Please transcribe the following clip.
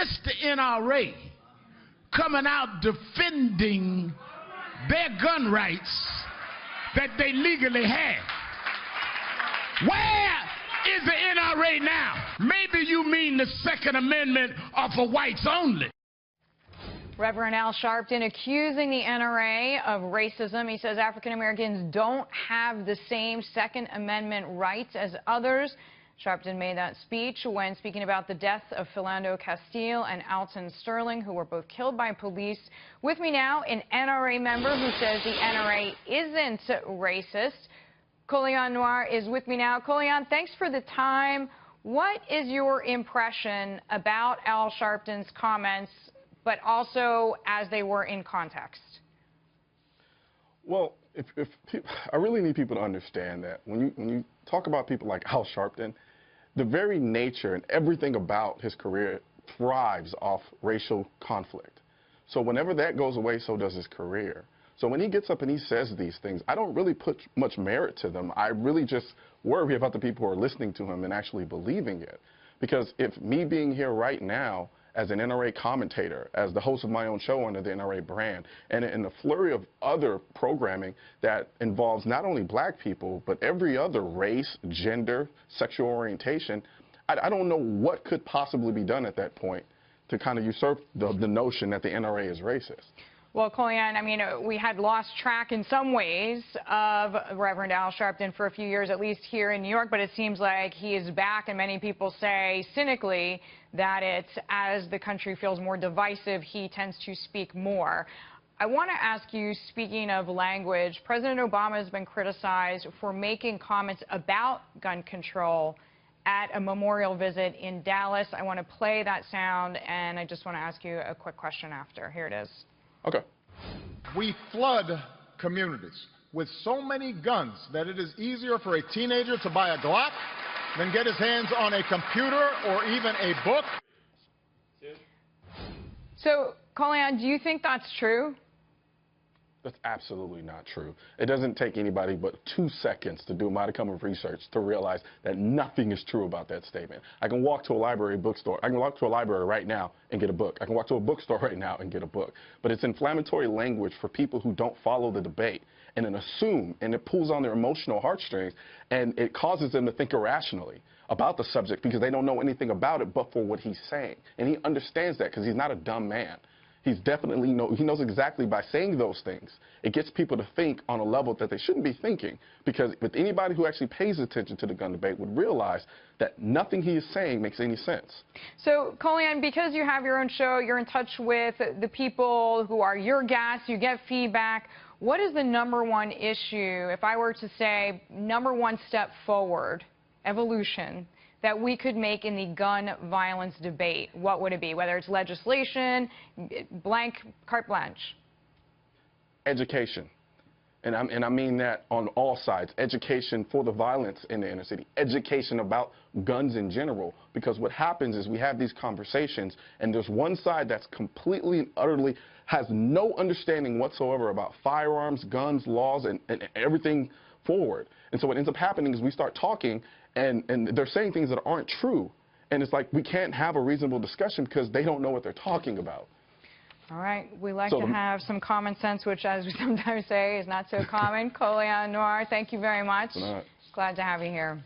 miss the NRA coming out defending their gun rights that they legally have. Where is the NRA now? Maybe you mean the Second Amendment are for whites only. Reverend Al Sharpton accusing the NRA of racism. He says African Americans don't have the same Second Amendment rights as others. Sharpton made that speech when speaking about the death of Philando Castile and Alton Sterling, who were both killed by police. With me now, an NRA member who says the NRA isn't racist. Colion Noir is with me now. Colion, thanks for the time. What is your impression about Al Sharpton's comments, but also as they were in context? Well, I really need people to understand that when you talk about people like Al Sharpton, the very nature and everything about his career thrives off racial conflict. So whenever that goes away, so does his career. So when he gets up and he says these things, I don't really put much merit to them. I really just worry about the people who are listening to him and actually believing it. Because if me being here right now as an NRA commentator, as the host of my own show under the NRA brand, and in the flurry of other programming that involves not only black people, but every other race, gender, sexual orientation, I don't know what could possibly be done at that point to kind of usurp the notion that the NRA is racist. Well, Colion, I mean, we had lost track in some ways of Reverend Al Sharpton for a few years, at least here in New York, but it seems like he is back, and many people say cynically that it's as the country feels more divisive, he tends to speak more. I want to ask you, speaking of language, President Obama has been criticized for making comments about gun control at a memorial visit in Dallas. I want to play that sound, and I just want to ask you a quick question after. Here it is. Okay. We flood communities with so many guns that it is easier for a teenager to buy a Glock than get his hands on a computer or even a book. So, Colion, do you think that's true? That's absolutely not true. It doesn't take anybody but 2 seconds to do a modicum of research to realize that nothing is true about that statement. I can walk to a library bookstore. I can walk to a library right now and get a book. I can walk to a bookstore right now and get a book. But it's inflammatory language for people who don't follow the debate and then assume, and it pulls on their emotional heartstrings, and it causes them to think irrationally about the subject because they don't know anything about it but for what he's saying. And he understands that because he's not a dumb man. He's definitely he knows exactly by saying those things, it gets people to think on a level that they shouldn't be thinking, because with anybody who actually pays attention to the gun debate would realize that nothing he is saying makes any sense. So, Colion, because you have your own show, you're in touch with the people who are your guests, you get feedback. What is the #1 issue, if I were to say #1 step forward, evolution, that we could make in the gun violence debate? What would it be? Whether it's legislation, blank, carte blanche. Education. And I mean that on all sides. Education for the violence in the inner city. Education about guns in general. Because what happens is we have these conversations, and there's one side that's completely and utterly has no understanding whatsoever about firearms, guns, laws, and everything forward. And so what ends up happening is we start talking, and they're saying things that aren't true. And it's like we can't have a reasonable discussion because they don't know what they're talking about. All right. We like to have some common sense, which, as we sometimes say, is not so common. Colion Noir, thank you very much. Glad to have you here.